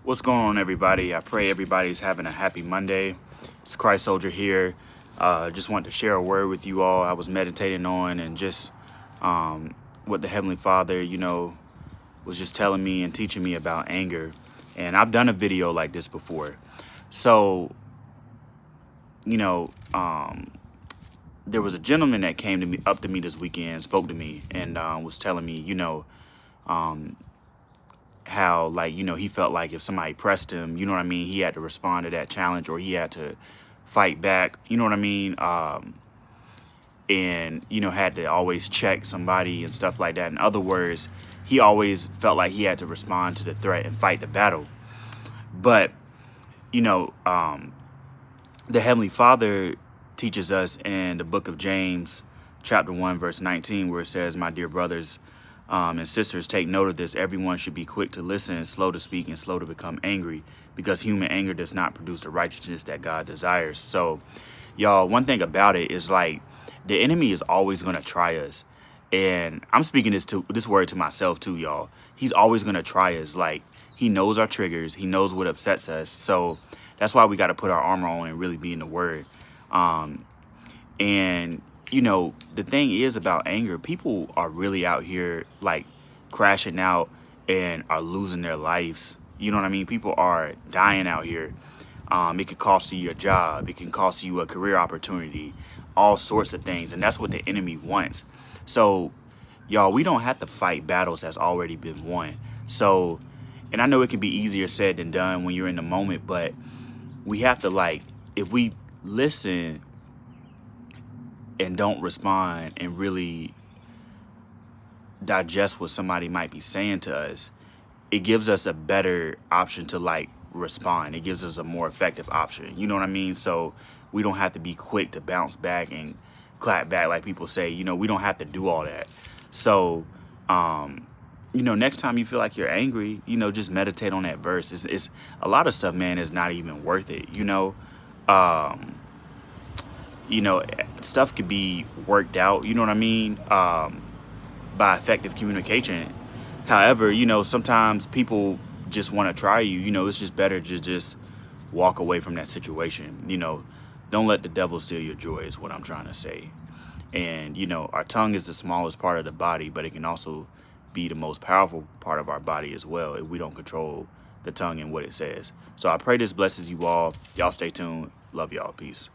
What's going on, everybody? I pray everybody's having a happy Monday. It's Christ Soldier here. Just want to share a word with you all. I was meditating on and just what the Heavenly Father, was just telling me and teaching me about anger. And I've done a video like this before. So, you know, there was a gentleman that came to me up to me this weekend, spoke to me, and was telling me, how he felt like if somebody pressed him, he had to respond to that challenge, or he had to fight back, and had to always check somebody and stuff like that. In other words, he always felt like he had to respond to the threat and fight the battle. But the Heavenly Father teaches us in the book of James chapter 1 verse 19, where it says, "My dear brothers and sisters, take note of this. Everyone should be quick to listen and slow to speak and slow to become angry, because human anger does not produce the righteousness that God desires." So, y'all, one thing about it is, like, the enemy is always going to try us. And I'm speaking this word to myself too, y'all. He's always going to try us. Like, he knows our triggers. He knows what upsets us. So that's why we got to put our armor on and really be in the word. And the thing is about anger, people are really out here like crashing out and are losing their lives. You know what I mean? People are dying out here. It could cost you your job. It can cost you a career opportunity, all sorts of things. And that's what the enemy wants. So, y'all, we don't have to fight battles that's already been won. So, and I know it can be easier said than done when you're in the moment, but we have to, if we listen and don't respond and really digest what somebody might be saying to us, it gives us a better option to respond. It gives us a more effective option. You know what I mean? So we don't have to be quick to bounce back and clap back like people say. We don't have to do all that. So, next time you feel like you're angry, just meditate on that verse. It's a lot of stuff, man, is not even worth it. Stuff could be worked out, you know what I mean, by effective communication. However, sometimes people just want to try you. It's just better to just walk away from that situation. Don't let the devil steal your joy is what I'm trying to say. And, our tongue is the smallest part of the body, but it can also be the most powerful part of our body as well if we don't control the tongue and what it says. So I pray this blesses you all. Y'all stay tuned. Love y'all. Peace.